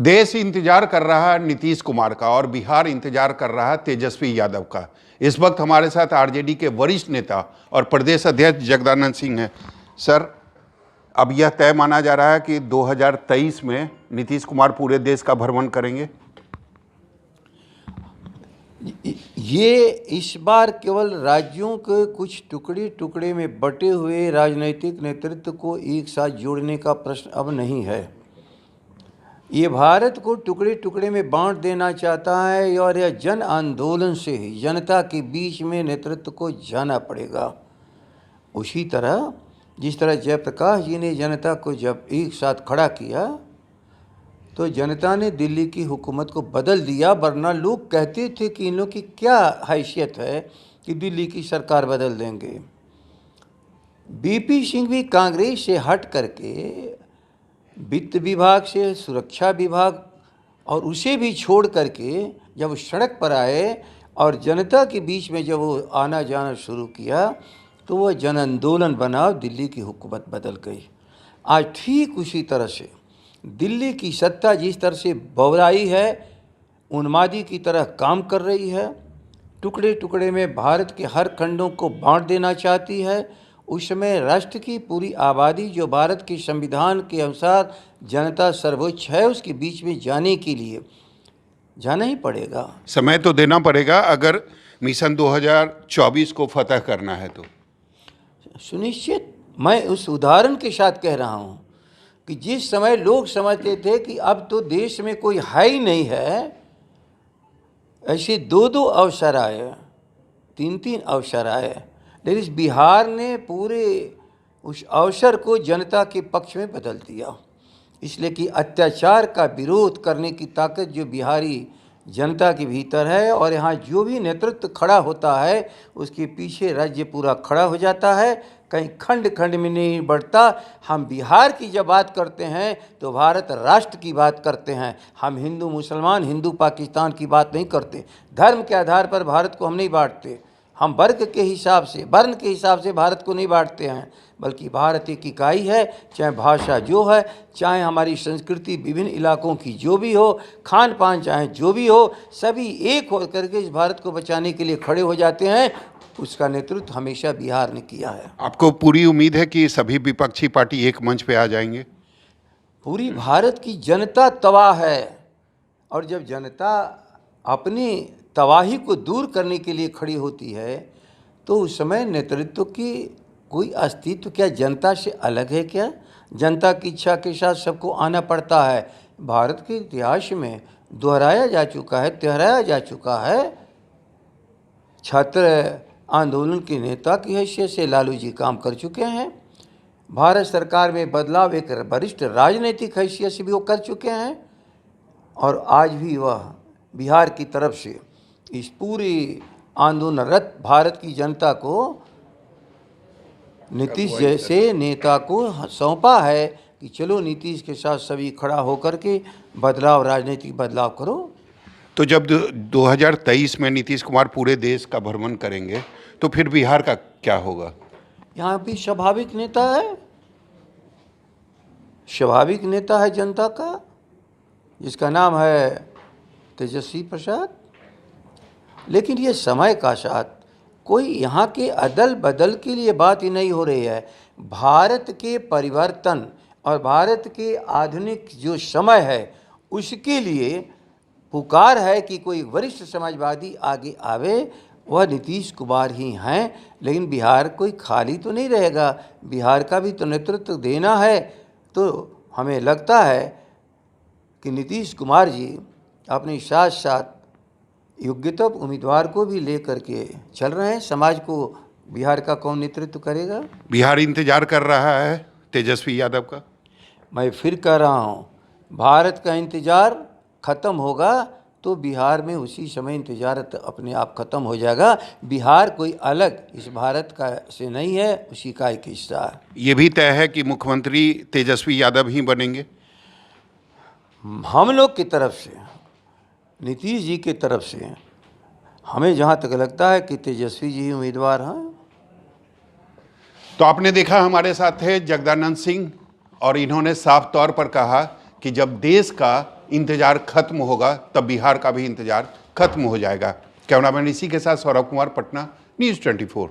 देश इंतजार कर रहा है नीतीश कुमार का और बिहार इंतजार कर रहा है तेजस्वी यादव का। इस वक्त हमारे साथ आरजेडी के वरिष्ठ नेता और प्रदेश अध्यक्ष जगदानंद सिंह हैं। सर, अब यह तय माना जा रहा है कि 2023 में नीतीश कुमार पूरे देश का भ्रमण करेंगे। ये इस बार केवल राज्यों के कुछ टुकड़े टुकड़े में बटे हुए राजनीतिक नेतृत्व को एक साथ जोड़ने का प्रश्न अब नहीं है। ये भारत को टुकड़े टुकड़े में बांट देना चाहता है और यह जन आंदोलन से ही जनता के बीच में नेतृत्व को जाना पड़ेगा। उसी तरह जिस तरह जयप्रकाश जी ने जनता को जब एक साथ खड़ा किया तो जनता ने दिल्ली की हुकूमत को बदल दिया, वरना लोग कहते थे कि इन लोग की क्या हैसियत है कि दिल्ली की सरकार बदल देंगे। बीपी सिंह भी कांग्रेस से हट करके वित्त विभाग से सुरक्षा विभाग और उसे भी छोड़ करके जब वो सड़क पर आए और जनता के बीच में जब वो आना जाना शुरू किया तो वह जन आंदोलन बना, दिल्ली की हुकूमत बदल गई। आज ठीक उसी तरह से दिल्ली की सत्ता जिस तरह से बौराई है, उन्मादी की तरह काम कर रही है, टुकड़े टुकड़े में भारत के हर खंडों को बांट देना चाहती है, उस समय राष्ट्र की पूरी आबादी जो भारत के संविधान के अनुसार जनता सर्वोच्च है, उसके बीच में जाने के लिए जाना ही पड़ेगा। समय तो देना पड़ेगा अगर मिशन 2024 को फतह करना है तो। सुनिश्चित, मैं उस उदाहरण के साथ कह रहा हूँ कि जिस समय लोग समझते थे कि अब तो देश में कोई है ही नहीं है, ऐसे दो दो अवसर आए, तीन तीन अवसर आए, लेकिन इस बिहार ने पूरे उस अवसर को जनता के पक्ष में बदल दिया। इसलिए कि अत्याचार का विरोध करने की ताकत जो बिहारी जनता के भीतर है और यहाँ जो भी नेतृत्व खड़ा होता है उसके पीछे राज्य पूरा खड़ा हो जाता है, कहीं खंड खंड में नहीं बढ़ता। हम बिहार की जब बात करते हैं तो भारत राष्ट्र की बात करते हैं। हम हिंदू मुसलमान, हिंदू पाकिस्तान की बात नहीं करते। धर्म के आधार पर भारत को हम नहीं बांटते, हम वर्ग के हिसाब से, वर्ण के हिसाब से भारत को नहीं बांटते हैं, बल्कि भारत एक इकाई है। चाहे भाषा जो है, चाहे हमारी संस्कृति विभिन्न इलाकों की जो भी हो, खान पान चाहे जो भी हो, सभी एक हो करके इस भारत को बचाने के लिए खड़े हो जाते हैं। उसका नेतृत्व हमेशा बिहार ने किया है। आपको पूरी उम्मीद है कि सभी विपक्षी पार्टी एक मंच पे आ जाएंगे? पूरी भारत की जनता तबाह है और जब जनता अपनी तबाही को दूर करने के लिए खड़ी होती है तो उस समय नेतृत्व की कोई अस्तित्व क्या जनता से अलग है क्या? जनता की इच्छा के साथ सबको आना पड़ता है। भारत के इतिहास में दोहराया जा चुका है, दोहराया जा चुका है। छात्र आंदोलन के नेता की हैसियत से लालू जी काम कर चुके हैं। भारत सरकार में बदलाव एक वरिष्ठ राजनीतिक हैसियत से भी वो कर चुके हैं और आज भी वह बिहार की तरफ से इस पूरी आंदोलनरत भारत की जनता को नीतीश जैसे नेता को सौंपा है कि चलो नीतीश के साथ सभी खड़ा होकर के बदलाव, राजनीतिक बदलाव करो। तो जब 2023 में नीतीश कुमार पूरे देश का भ्रमण करेंगे तो फिर बिहार का क्या होगा? यहाँ भी स्वाभाविक नेता है, स्वाभाविक नेता है जनता का, जिसका नाम है तेजस्वी प्रसाद। लेकिन ये समय का साथ कोई यहाँ के अदल बदल के लिए बात ही नहीं हो रही है। भारत के परिवर्तन और भारत के आधुनिक जो समय है उसके लिए पुकार है कि कोई वरिष्ठ समाजवादी आगे आवे, वह नीतीश कुमार ही हैं। लेकिन बिहार कोई खाली तो नहीं रहेगा, बिहार का भी तो नेतृत्व देना है। तो हमें लगता है कि नीतीश कुमार जी अपने साथ साथ योग्यता उम्मीदवार को भी लेकर के चल रहे हैं। समाज को बिहार का कौन नेतृत्व करेगा? बिहार इंतजार कर रहा है तेजस्वी यादव का। मैं फिर कह रहा हूँ, भारत का इंतजार खत्म होगा तो बिहार में उसी समय इंतजार अपने आप खत्म हो जाएगा। बिहार कोई अलग इस भारत का से नहीं है, उसी का एक हिस्सा है। ये भी तय है कि मुख्यमंत्री तेजस्वी यादव ही बनेंगे। हम लोग की तरफ से, नीतीश जी की तरफ से हमें जहाँ तक लगता है कि तेजस्वी जी ही उम्मीदवार हैं। तो आपने देखा हमारे साथ थे जगदानंद सिंह और इन्होंने साफ तौर पर कहा कि जब देश का इंतजार खत्म होगा तब बिहार का भी इंतजार खत्म हो जाएगा। कैमरामैन इसी के साथ सौरभ कुमार, पटना, News 24।